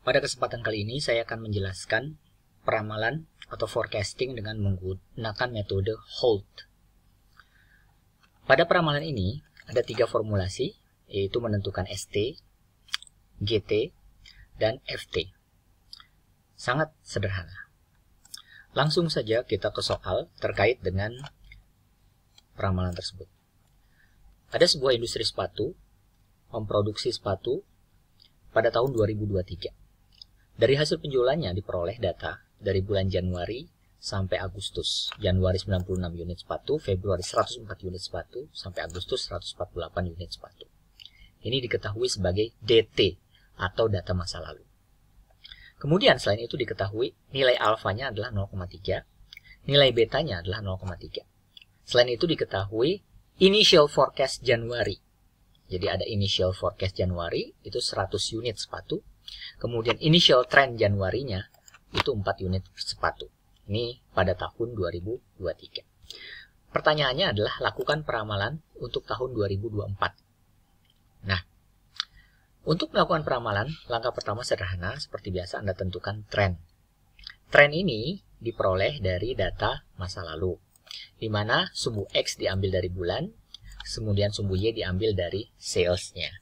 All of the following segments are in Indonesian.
Pada kesempatan kali ini saya akan menjelaskan peramalan atau forecasting dengan menggunakan metode Holt. Pada peramalan ini ada 3 formulasi, yaitu menentukan ST, GT, dan FT. Sangat sederhana. Langsung saja kita ke soal terkait dengan peramalan tersebut. Ada sebuah industri sepatu memproduksi sepatu pada tahun 2023. Dari hasil penjualannya diperoleh data dari bulan Januari sampai Agustus. Januari 96 unit sepatu, Februari 104 unit sepatu, sampai Agustus 148 unit sepatu. Ini diketahui sebagai DT atau data masa lalu. Kemudian selain itu diketahui nilai alfanya adalah 0,3, nilai betanya adalah 0,3. Selain itu diketahui initial forecast Januari. Jadi ada initial forecast Januari itu 100 unit sepatu. Kemudian initial trend Januarinya itu 4 unit sepatu. Ini pada tahun 2023. Pertanyaannya adalah lakukan peramalan untuk tahun 2024. Nah, untuk melakukan peramalan, langkah pertama sederhana, seperti biasa Anda tentukan tren. Tren ini diperoleh dari data masa lalu, di mana sumbu X diambil dari bulan, kemudian sumbu Y diambil dari salesnya.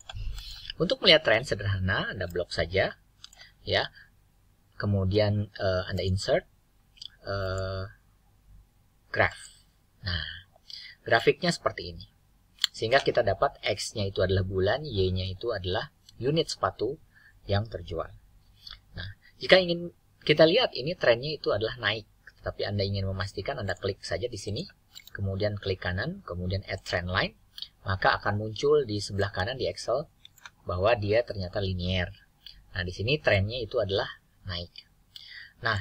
Untuk melihat tren sederhana, Anda blok saja, ya. Kemudian Anda insert graph. Nah, grafiknya seperti ini. Sehingga kita dapat X-nya itu adalah bulan, Y-nya itu adalah unit sepatu yang terjual. Nah, jika ingin kita lihat ini trennya itu adalah naik, tapi Anda ingin memastikan, Anda klik saja di sini, kemudian klik kanan, kemudian add trend line, maka akan muncul di sebelah kanan di Excel bahwa dia ternyata linear. Nah, di sini trennya itu adalah naik. Nah,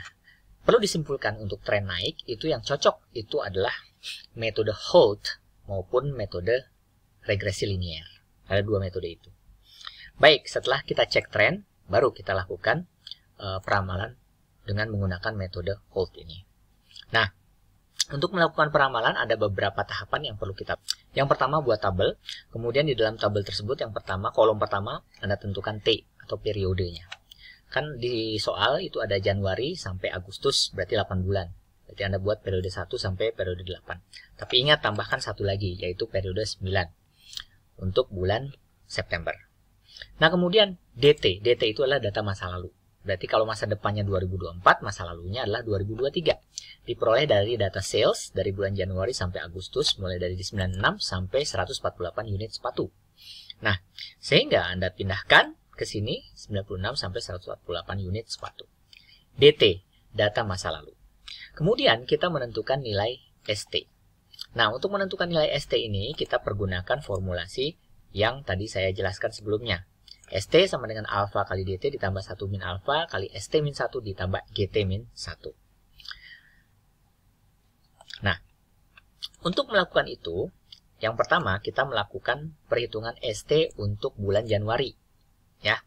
perlu disimpulkan untuk tren naik itu yang cocok itu adalah metode Holt maupun metode regresi linear. Ada 2 metode itu. Baik, setelah kita cek tren, baru kita lakukan peramalan dengan menggunakan metode Holt ini. Nah, untuk melakukan peramalan ada beberapa tahapan yang perlu kita. Yang pertama buat tabel, kemudian di dalam tabel tersebut yang pertama, kolom pertama Anda tentukan T atau periodenya. Kan di soal itu ada Januari sampai Agustus, berarti 8 bulan. Berarti Anda buat periode 1 sampai periode 8. Tapi ingat tambahkan satu lagi, yaitu periode 9 untuk bulan September. Nah, kemudian DT. DT itu adalah data masa lalu. Berarti kalau masa depannya 2024, masa lalunya adalah 2023. Diperoleh dari data sales dari bulan Januari sampai Agustus, mulai dari 96 sampai 148 unit sepatu. Nah, sehingga Anda pindahkan ke sini 96 sampai 148 unit sepatu. DT, data masa lalu. Kemudian kita menentukan nilai ST. Nah, untuk menentukan nilai ST ini kita pergunakan formulasi yang tadi saya jelaskan sebelumnya. ST sama dengan alfa kali DT ditambah 1 min alfa kali ST min 1 ditambah GT min 1. Nah, untuk melakukan itu, yang pertama kita melakukan perhitungan ST untuk bulan Januari. Ya.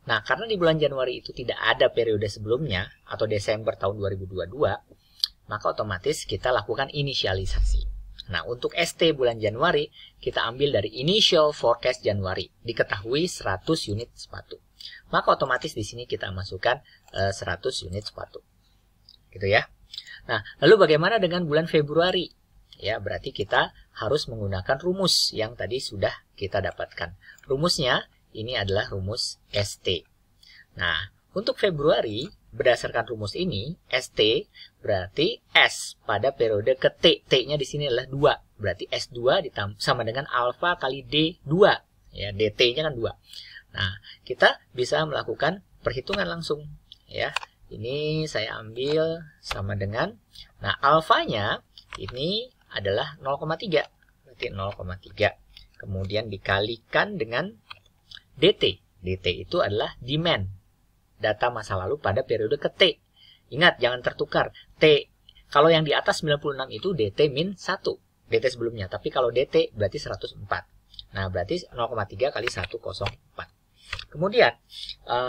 Nah, karena di bulan Januari itu tidak ada periode sebelumnya atau Desember tahun 2022, maka otomatis kita lakukan inisialisasi. Nah, untuk ST bulan Januari, kita ambil dari initial forecast Januari. Diketahui 100 unit sepatu. Maka otomatis di sini kita masukkan 100 unit sepatu. Gitu ya. Nah, lalu bagaimana dengan bulan Februari? Ya, berarti kita harus menggunakan rumus yang tadi sudah kita dapatkan. Rumusnya, ini adalah rumus ST. Nah, untuk Februari, berdasarkan rumus ini, ST berarti S pada periode ke T. T-nya di sini adalah 2. Berarti S2 sama dengan alfa kali D2. Ya, DT-nya kan 2. Nah, kita bisa melakukan perhitungan langsung. Ya, ini saya ambil sama dengan, nah, alfanya ini adalah 0,3. Berarti 0,3. Kemudian dikalikan dengan DT. DT itu adalah demand. Data masa lalu pada periode ke T. Ingat, jangan tertukar. T, kalau yang di atas 96 itu DT min 1. DT sebelumnya. Tapi kalau DT berarti 104. Nah, berarti 0,3 kali 104. Kemudian,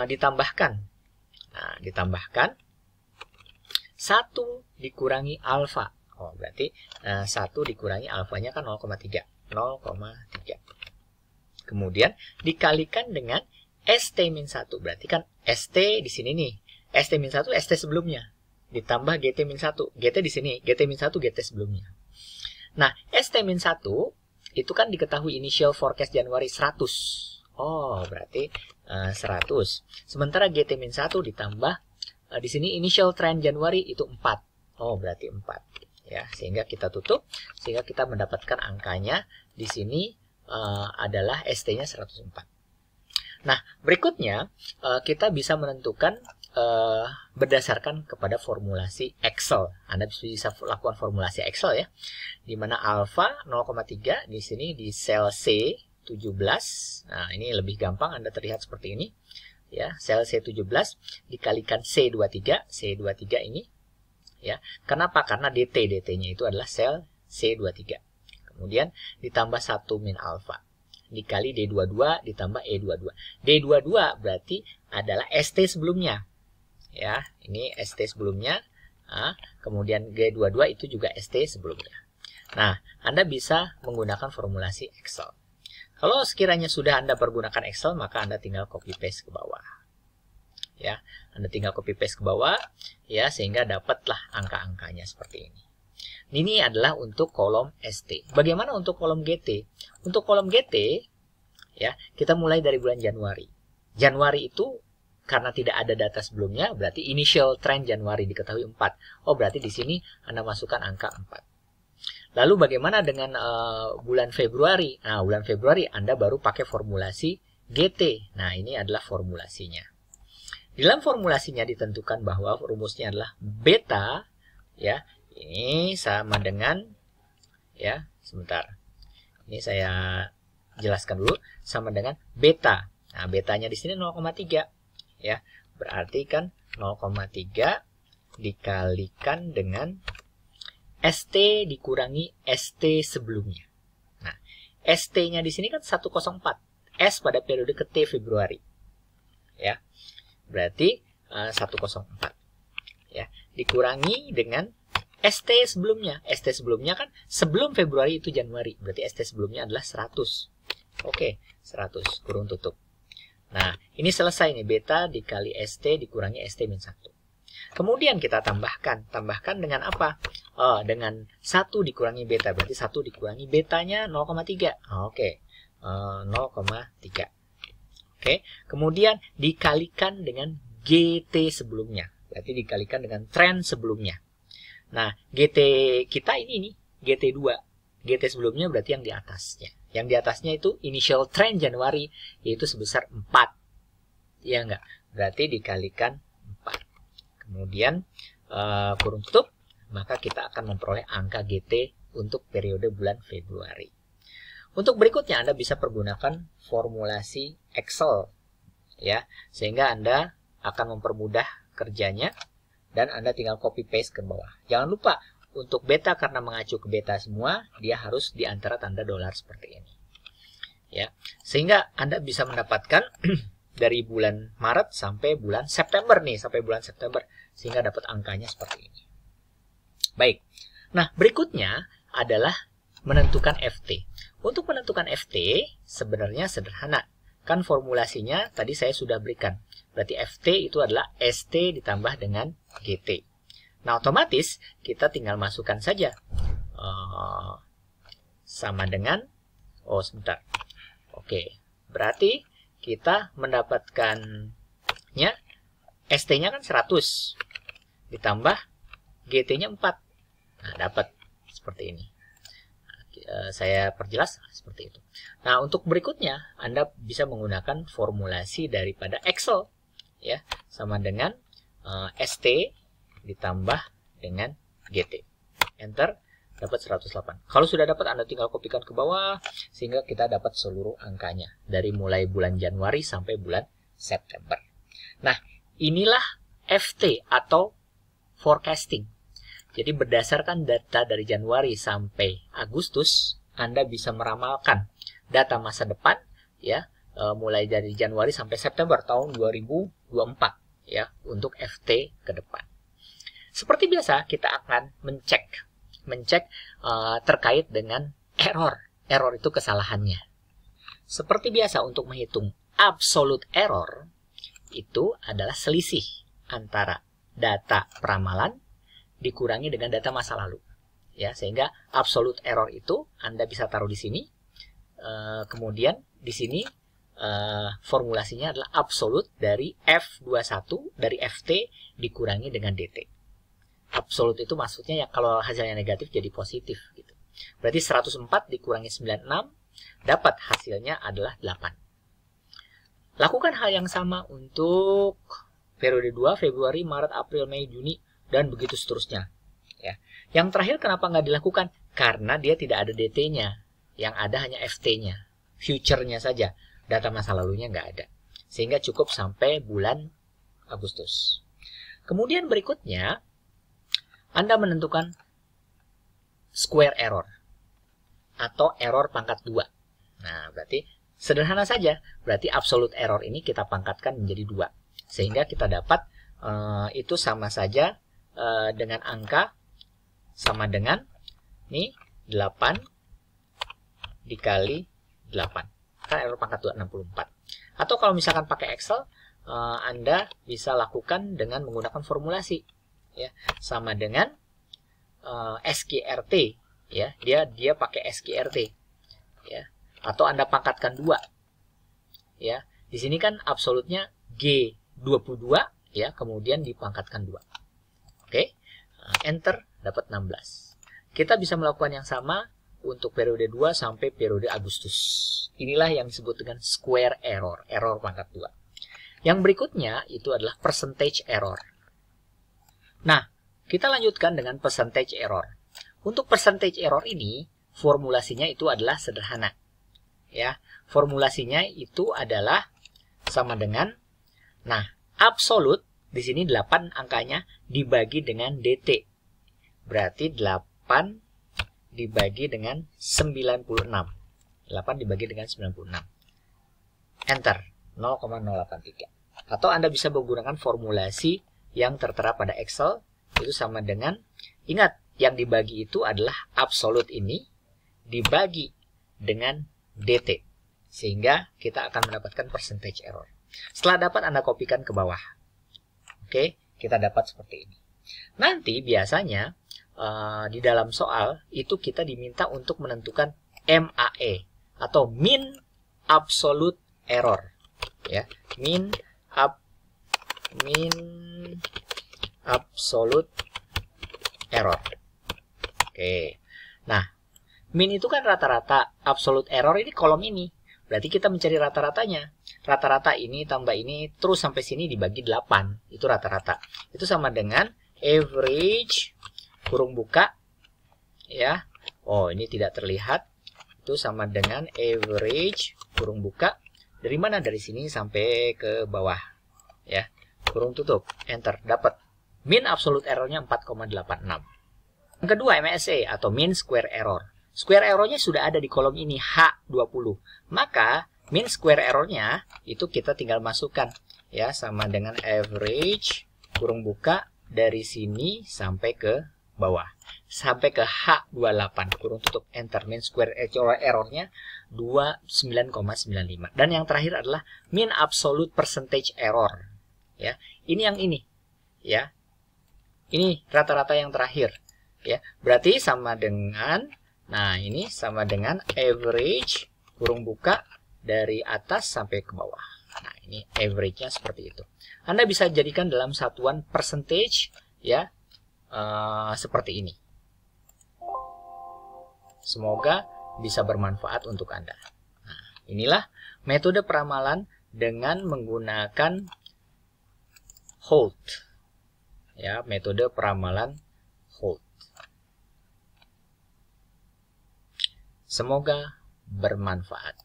ditambahkan. Nah, ditambahkan 1 dikurangi alfa. Oh, berarti 1 dikurangi alfanya kan 0,3. 0,3. Kemudian dikalikan dengan ST-1. Berarti kan ST di sini nih. ST-1 ST sebelumnya. Ditambah GT-1. GT di sini. GT-1 GT sebelumnya. Nah, ST-1 itu kan diketahui initial forecast Januari 100. Oh, berarti 100. Sementara GT-1 ditambah di sini initial trend Januari itu 4. Oh, berarti 4. Ya, sehingga kita tutup, sehingga kita mendapatkan angkanya di sini adalah ST-nya 104. Nah, berikutnya kita bisa menentukan berdasarkan kepada formulasi Excel. Anda bisa lakukan formulasi Excel ya, di mana alfa 0,3 di sini di sel C17. Nah, ini lebih gampang, Anda terlihat seperti ini. Ya, sel C17 dikalikan C23, C23 ini. Ya, kenapa? Karena DT-nya itu adalah sel C23. Kemudian ditambah 1 min alfa. Dikali D22 ditambah E22. D22 berarti adalah ST sebelumnya. Ya, ini ST sebelumnya. Nah, kemudian G22 itu juga ST sebelumnya. Nah, Anda bisa menggunakan formulasi Excel. Kalau sekiranya sudah Anda pergunakan Excel, maka Anda tinggal copy paste ke bawah. Ya, Anda tinggal copy paste ke bawah ya, sehingga dapatlah angka-angkanya seperti ini. Ini adalah untuk kolom ST. Bagaimana untuk kolom GT? Untuk kolom GT ya, kita mulai dari bulan Januari. Januari itu karena tidak ada data sebelumnya, berarti initial trend Januari diketahui 4. Oh, berarti di sini Anda masukkan angka 4. Lalu bagaimana dengan bulan Februari? Nah, bulan Februari Anda baru pakai formulasi GT. Nah, ini adalah formulasinya. Di dalam formulasinya ditentukan bahwa rumusnya adalah beta, ya, ini sama dengan, ya, sebentar. Ini saya jelaskan dulu, sama dengan beta. Nah, betanya di sini 0,3, ya. Berarti kan 0,3 dikalikan dengan ST dikurangi ST sebelumnya. Nah, ST-nya di sini kan 104. S pada periode ke T Februari. Ya. Berarti 104. Ya, dikurangi dengan ST sebelumnya. ST sebelumnya kan sebelum Februari itu Januari. Berarti ST sebelumnya adalah 100. Oke, 100 kurung tutup. Nah, ini selesai nih, beta dikali ST dikurangi ST-1. Kemudian kita tambahkan dengan apa? Dengan 1 dikurangi beta, berarti 1 dikurangi betanya 0,3. Oke, 0,3. Oke, kemudian dikalikan dengan GT sebelumnya, berarti dikalikan dengan tren sebelumnya. Nah, GT kita ini nih, GT2. GT sebelumnya berarti yang di atasnya. Yang di atasnya itu initial trend Januari, yaitu sebesar 4. Iya enggak? Berarti dikalikan 4. Kemudian kurung tutup, maka kita akan memperoleh angka GT untuk periode bulan Februari. Untuk berikutnya Anda bisa pergunakan formulasi Excel, ya, sehingga Anda akan mempermudah kerjanya dan Anda tinggal copy paste ke bawah. Jangan lupa untuk beta, karena mengacu ke beta semua, dia harus di antara tanda dolar seperti ini. Ya, sehingga Anda bisa mendapatkan dari bulan Maret sampai bulan September nih, sampai bulan September, sehingga dapat angkanya seperti ini. Baik. Nah, berikutnya adalah menentukan FT. Untuk menentukan FT sebenarnya sederhana. Kan formulasinya tadi saya sudah berikan. Berarti FT itu adalah ST ditambah dengan GT. Nah, otomatis kita tinggal masukkan saja. Sama dengan, sebentar. Oke, berarti kita mendapatkannya, ST-nya kan 100. Ditambah GT-nya 4. Nah, dapat seperti ini. Saya perjelas seperti itu. Nah, untuk berikutnya Anda bisa menggunakan formulasi daripada Excel, ya, sama dengan ST ditambah dengan GT. Enter, dapat 108. Kalau sudah dapat, Anda tinggal kopikan ke bawah sehingga kita dapat seluruh angkanya dari mulai bulan Januari sampai bulan September. Nah, inilah FT atau forecasting. Jadi berdasarkan data dari Januari sampai Agustus, Anda bisa meramalkan data masa depan, ya, mulai dari Januari sampai September tahun 2024, ya, untuk FT ke depan. Seperti biasa, kita akan mencek terkait dengan error. Error itu kesalahannya. Seperti biasa, untuk menghitung absolute error, itu adalah selisih antara data peramalan dikurangi dengan data masa lalu. Ya, sehingga absolute error itu Anda bisa taruh di sini. Kemudian di sini formulasinya adalah absolute dari F21 dari FT dikurangi dengan DT. Absolute itu maksudnya ya kalau hasilnya negatif jadi positif gitu. Berarti 104 dikurangi 96 dapat hasilnya adalah 8. Lakukan hal yang sama untuk periode 2, Februari, Maret, April, Mei, Juni, dan begitu seterusnya. Ya. Yang terakhir kenapa nggak dilakukan? Karena dia tidak ada DT-nya. Yang ada hanya FT-nya. Future-nya saja. Data masa lalunya nggak ada. Sehingga cukup sampai bulan Agustus. Kemudian berikutnya, Anda menentukan square error. Atau error pangkat 2. Nah, berarti sederhana saja. Berarti absolute error ini kita pangkatkan menjadi 2. Sehingga kita dapat itu sama saja dengan angka sama dengan ini 8 dikali 8. Kan error pangkat 2 64. Atau kalau misalkan pakai Excel, Anda bisa lakukan dengan menggunakan formulasi ya, sama dengan SQRT ya. Dia pakai SQRT ya. Atau Anda pangkatkan 2. Ya. Di sini kan absolutnya G22 ya, kemudian dipangkatkan 2. Oke. Enter dapat 16. Kita bisa melakukan yang sama untuk periode 2 sampai periode Agustus. Inilah yang disebut dengan square error, error pangkat 2. Yang berikutnya itu adalah percentage error. Nah, kita lanjutkan dengan percentage error. Untuk percentage error ini, formulasinya itu adalah sederhana. Ya, formulasinya itu adalah sama dengan, nah, absolute di sini 8 angkanya dibagi dengan DT. Berarti 8 dibagi dengan 96. 8 dibagi dengan 96. Enter. 0,083. Atau Anda bisa menggunakan formulasi yang tertera pada Excel. Itu sama dengan, ingat, yang dibagi itu adalah absolute ini dibagi dengan DT. Sehingga kita akan mendapatkan percentage error. Setelah dapat, Anda kopikan ke bawah. Oke, kita dapat seperti ini. Nanti biasanya di dalam soal itu kita diminta untuk menentukan MAE atau mean absolute error. Ya, mean absolute error. Oke. Nah, mean itu kan rata-rata, absolute error ini kolom ini. Berarti kita mencari rata-ratanya. Rata-rata ini tambah ini terus sampai sini dibagi 8. Itu rata-rata. Itu sama dengan average kurung buka ya. Oh, ini tidak terlihat. Itu sama dengan average kurung buka dari mana? Dari sini sampai ke bawah ya. Kurung tutup, enter, dapat mean absolute errornya 4,86. Yang kedua MSE atau mean square error. Square errornya sudah ada di kolom ini H20. Maka mean square errornya itu kita tinggal masukkan ya, sama dengan average kurung buka dari sini sampai ke bawah. Sampai ke H28 kurung tutup, enter. Mean square errornya 29,95. Dan yang terakhir adalah mean absolute percentage error. Ya, ini yang ini. Ya. Ini rata-rata yang terakhir. Ya, berarti sama dengan, nah ini sama dengan average kurung buka dari atas sampai ke bawah. Nah, ini average-nya seperti itu. Anda bisa jadikan dalam satuan percentage ya, seperti ini. Semoga bisa bermanfaat untuk Anda. Nah, inilah metode peramalan dengan menggunakan Holt. Ya, metode peramalan Holt. Semoga bermanfaat.